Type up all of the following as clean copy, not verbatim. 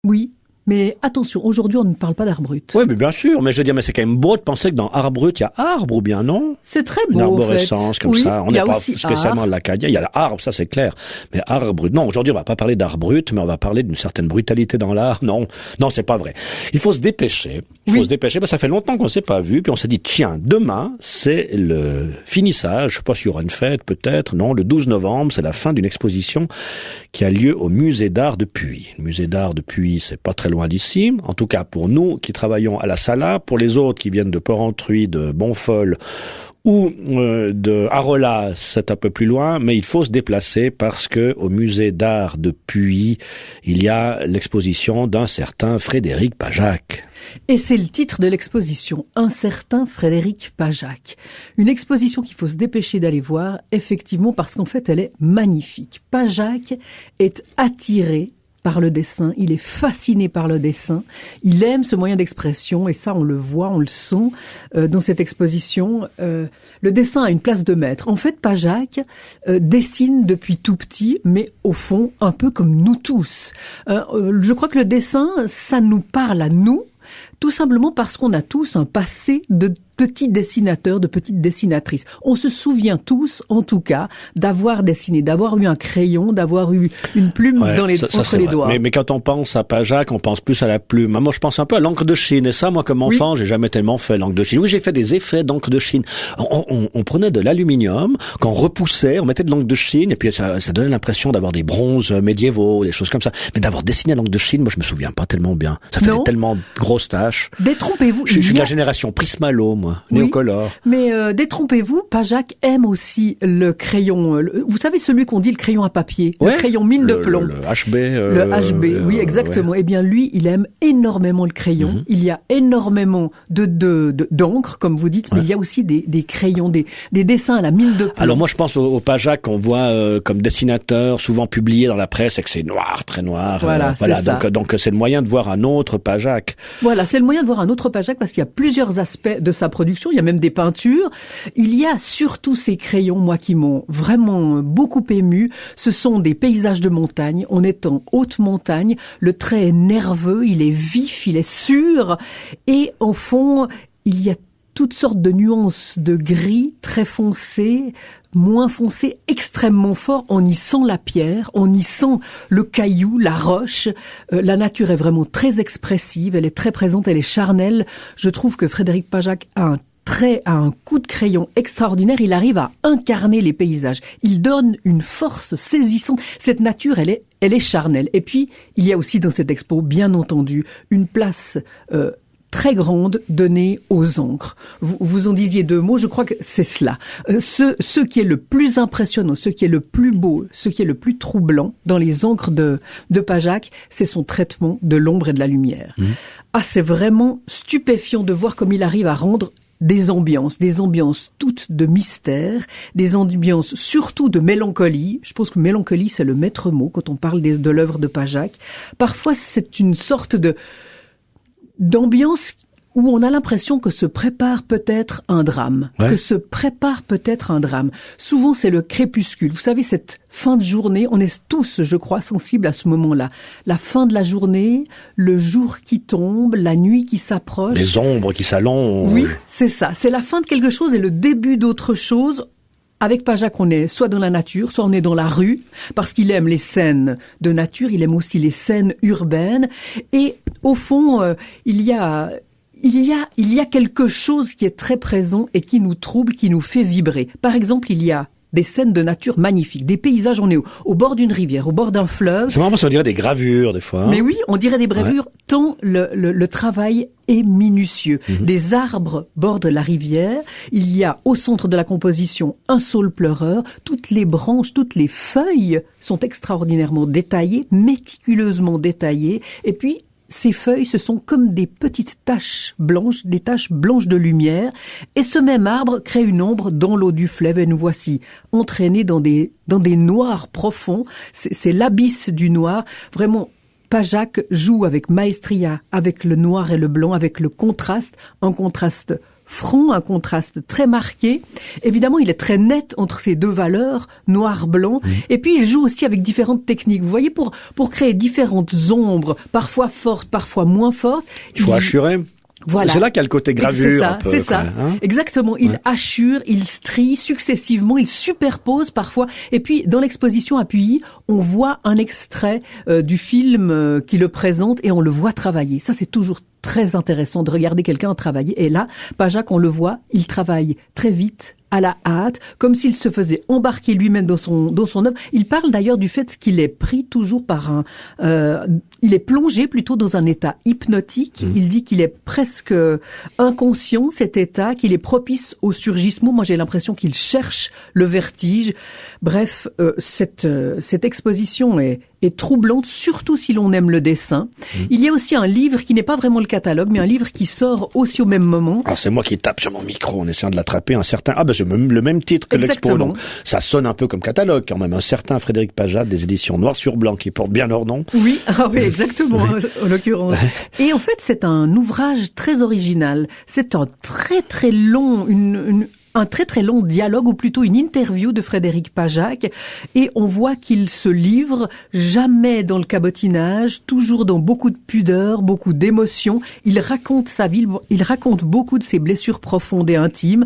Oui. Mais attention, aujourd'hui, on ne parle pas d'art brut. Oui, mais bien sûr. Mais je veux dire, mais c'est quand même beau de penser que dans art brut, il y a arbre ou bien non? C'est très beau, une arborescence, comme oui, ça. On n'est pas spécialement art. de l'Acadien. Il y a l'arbre, ça c'est clair. Mais art brut. Non, aujourd'hui, on va pas parler d'art brut, mais on va parler d'une certaine brutalité dans l'art. Non, c'est pas vrai. Il faut se dépêcher. Ça fait longtemps qu'on s'est pas vu. Puis on s'est dit, tiens, demain, c'est le finissage. Je sais pas s'il y aura une fête, peut-être. Non, le 12 novembre, c'est la fin d'une exposition qui a lieu au musée d'art de Puy. Le musée d'art de Puy, c'est pas très loin d'ici. En tout cas, pour nous qui travaillons à la Sala, pour les autres qui viennent de Porrentruy, de Bonfol ou de Arolas, c'est un peu plus loin, mais il faut se déplacer parce que au musée d'art de Puy, il y a l'exposition d'un certain Frédéric Pajac. Et c'est le titre de l'exposition, un certain Frédéric Pajac. Une exposition qu'il faut se dépêcher d'aller voir, effectivement, parce qu'en fait, elle est magnifique. Pajac est attiré par le dessin, il est fasciné par le dessin, il aime ce moyen d'expression et ça on le voit, on le sent dans cette exposition. Le dessin a une place de maître. En fait, Pajac dessine depuis tout petit, mais au fond un peu comme nous tous. Je crois que le dessin, ça nous parle à nous, tout simplement parce qu'on a tous un passé de petits dessinateurs, de petites dessinatrices. On se souvient tous, en tout cas, d'avoir dessiné, d'avoir eu un crayon, d'avoir eu une plume entre les doigts. Mais quand on pense à Pajac, on pense plus à la plume. Moi, je pense un peu à l'encre de Chine. Et ça, moi, comme enfant, j'ai jamais tellement fait l'encre de Chine. Oui, j'ai fait des effets d'encre de Chine. On prenait de l'aluminium, qu'on repoussait, on mettait de l'encre de Chine, et puis ça donnait l'impression d'avoir des bronzes médiévaux, des choses comme ça. Mais d'avoir dessiné l'encre de Chine, moi, je me souviens pas tellement bien. Ça faisait tellement de grosses taches. Détrompez-vous. Je suis de la génération Prismalo, moi. Néocolor. Mais détrompez-vous, Pajac aime aussi le crayon. Vous savez, celui qu'on dit le crayon à papier, le crayon mine de plomb. Le HB. Le HB, oui, exactement. Eh bien, lui, il aime énormément le crayon. Il y a énormément d'encre, comme vous dites, mais il y a aussi des crayons, des dessins à la mine de plomb. Alors moi, je pense au Pajac qu'on voit comme dessinateur, souvent publié dans la presse, et que c'est noir, très noir. Voilà. Donc c'est le moyen de voir un autre Pajac. Voilà, c'est le moyen de voir un autre Pajac parce qu'il y a plusieurs aspects de sa production. Il y a même des peintures. Il y a surtout ces crayons, moi, qui m'ont vraiment beaucoup ému. Ce sont des paysages de montagne. On est en haute montagne. Le trait est nerveux, il est vif, il est sûr. Et au fond, il y a toutes sortes de nuances de gris, très foncé, moins foncé, extrêmement fort. On y sent la pierre, on y sent le caillou, la roche. La nature est vraiment très expressive, elle est très présente, elle est charnelle. Je trouve que Frédéric Pajac a un coup de crayon extraordinaire, il arrive à incarner les paysages. Il donne une force saisissante. Cette nature, elle est charnelle. Et puis, il y a aussi dans cette expo, bien entendu, une place très grande donnée aux encres. Vous en disiez deux mots, je crois que c'est cela. Ce qui est le plus impressionnant, ce qui est le plus beau, ce qui est le plus troublant dans les encres de Pajac, c'est son traitement de l'ombre et de la lumière. C'est vraiment stupéfiant de voir comme il arrive à rendre des ambiances toutes de mystère, des ambiances surtout de mélancolie. Je pense que mélancolie, c'est le maître mot quand on parle de l'œuvre de Pajac. Parfois, c'est une sorte d'ambiance où on a l'impression que se prépare peut-être un drame. Souvent, c'est le crépuscule. Vous savez, cette fin de journée, on est tous, je crois, sensibles à ce moment-là. La fin de la journée, le jour qui tombe, la nuit qui s'approche. Les ombres qui s'allongent. Oui, c'est ça. C'est la fin de quelque chose et le début d'autre chose. Avec Pajac, on est soit dans la nature, soit on est dans la rue, parce qu'il aime les scènes de nature, il aime aussi les scènes urbaines. Et au fond, il y a quelque chose qui est très présent et qui nous trouble, qui nous fait vibrer. Par exemple, il y a des scènes de nature magnifiques, des paysages, on est au bord d'une rivière, au bord d'un fleuve. C'est marrant parce qu'on dirait des gravures des fois. Mais oui, on dirait des gravures tant le travail est minutieux. Des arbres bordent la rivière, il y a au centre de la composition un saule pleureur, toutes les branches, toutes les feuilles sont extraordinairement détaillées, méticuleusement détaillées, et puis ces feuilles, ce sont comme des petites taches blanches, des taches blanches de lumière. Et ce même arbre crée une ombre dans l'eau du fleuve. Et nous voici entraînés dans des noirs profonds. C'est l'abysse du noir. Vraiment, Pajac joue avec maestria, avec le noir et le blanc, avec le contraste. Un contraste franc, un contraste très marqué. Évidemment, il est très net entre ces deux valeurs, noir-blanc. Et puis, il joue aussi avec différentes techniques. Vous voyez, pour créer différentes ombres, parfois fortes, parfois moins fortes. Il faut assurer. Voilà. C'est là qu'il y a le côté gravure. C'est ça. Hein, exactement. Il hachure, il strie successivement, il superpose parfois. Et puis, dans l'exposition à Puyi, on voit un extrait du film qui le présente et on le voit travailler. Ça, c'est toujours très intéressant de regarder quelqu'un travailler. Et là, Pajac, on le voit, il travaille très vite, à la hâte, comme s'il se faisait embarquer lui-même dans son œuvre. Il parle d'ailleurs du fait qu'il est pris toujours par il est plongé plutôt dans un état hypnotique. Il dit qu'il est presque inconscient, cet état, qu'il est propice au surgissement. Moi, j'ai l'impression qu'il cherche le vertige. Bref, cette exposition est troublante, surtout si l'on aime le dessin. Il y a aussi un livre qui n'est pas vraiment le catalogue, mais un livre qui sort aussi au même moment. Alors c'est moi qui tape sur mon micro en essayant de l'attraper, un certain... Ah ben c'est le même titre que l'expo, donc ça sonne un peu comme catalogue quand même. Un certain Frédéric Pajac, des éditions Noir sur Blanc, qui porte bien leur nom. Oui, exactement, en l'occurrence. Et en fait, c'est un ouvrage très original. C'est un très très long, un très très long dialogue, ou plutôt une interview de Frédéric Pajac, et on voit qu'il se livre jamais dans le cabotinage, toujours dans beaucoup de pudeur, beaucoup d'émotion. Il raconte sa vie, il raconte beaucoup de ses blessures profondes et intimes,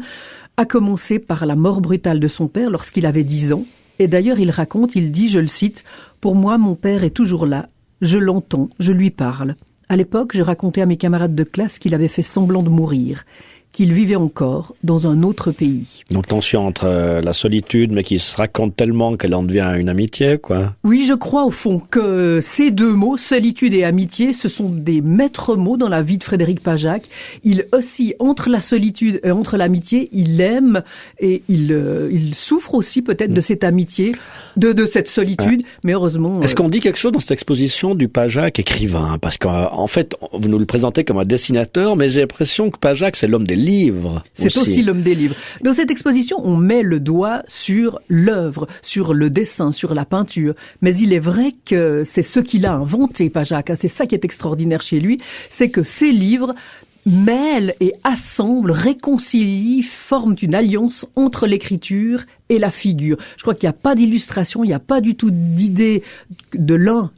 à commencer par la mort brutale de son père lorsqu'il avait 10 ans. Et d'ailleurs, il dit, je le cite, « Pour moi, mon père est toujours là, je l'entends, je lui parle. À l'époque, je racontais à mes camarades de classe qu'il avait fait semblant de mourir, qu'il vivait encore dans un autre pays. » Donc tension entre la solitude, mais qui se raconte tellement qu'elle en devient une amitié, quoi. Oui, je crois au fond que ces deux mots, solitude et amitié, ce sont des maîtres mots dans la vie de Frédéric Pajac. Il oscille entre la solitude et entre l'amitié, il aime et il souffre aussi peut-être de cette amitié, de cette solitude, mais heureusement... Est-ce qu'on dit quelque chose dans cette exposition du Pajac écrivain? Parce qu'en fait, vous nous le présentez comme un dessinateur, mais j'ai l'impression que Pajac, c'est l'homme des livres. C'est aussi l'homme des livres. Dans cette exposition, on met le doigt sur l'œuvre, sur le dessin, sur la peinture. Mais il est vrai que c'est ce qu'il a inventé, Pajac. C'est ça qui est extraordinaire chez lui, c'est que ces livres mêlent et assemblent, réconcilient, forment une alliance entre l'écriture et la figure. Je crois qu'il n'y a pas d'illustration, il n'y a pas du tout d'idée de l'un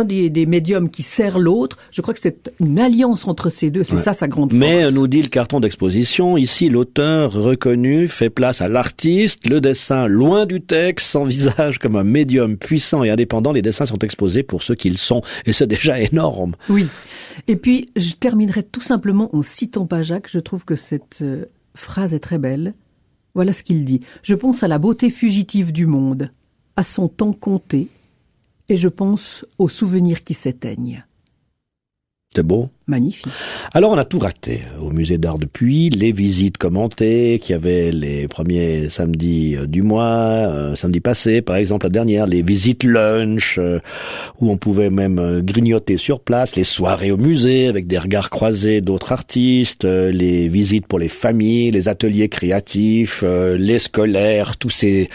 des médiums qui sert l'autre. Je crois que c'est une alliance entre ces deux, c'est ça sa grande force. Mais nous dit le carton d'exposition, ici l'auteur reconnu fait place à l'artiste, le dessin loin du texte, s'envisage comme un médium puissant et indépendant. Les dessins sont exposés pour ceux qu'ils sont, et c'est déjà énorme. Oui. Et puis, je terminerai tout simplement en citant Pajac. Je trouve que cette phrase est très belle. Voilà ce qu'il dit. « Je pense à la beauté fugitive du monde, à son temps compté, et je pense aux souvenirs qui s'éteignent. » C'est beau. Magnifique. Alors on a tout raté au musée d'art de Puyi, les visites commentées qui avaient les premiers samedis du mois, samedi passé par exemple la dernière, les visites lunch où on pouvait même grignoter sur place, les soirées au musée avec des regards croisés d'autres artistes, les visites pour les familles, les ateliers créatifs, les scolaires, tous ces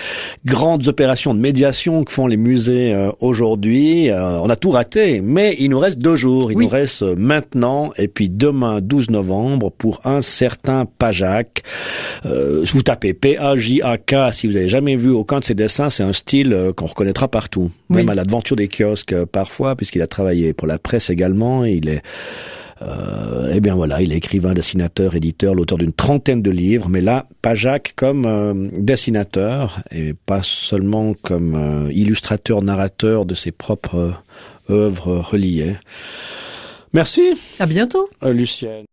grandes opérations de médiation que font les musées aujourd'hui. On a tout raté, mais il nous reste 2 jours, il nous reste maintenant et puis demain 12 novembre pour un certain Pajac. Vous tapez P-A-J-A-K si vous n'avez jamais vu aucun de ses dessins, c'est un style qu'on reconnaîtra partout, même à l'aventure des kiosques parfois, puisqu'il a travaillé pour la presse également. Il est eh bien voilà, il est écrivain, dessinateur, éditeur, l'auteur d'une 30aine de livres, mais là, Pajac comme dessinateur et pas seulement comme illustrateur, narrateur de ses propres œuvres reliées. Merci. À bientôt. Lucienne.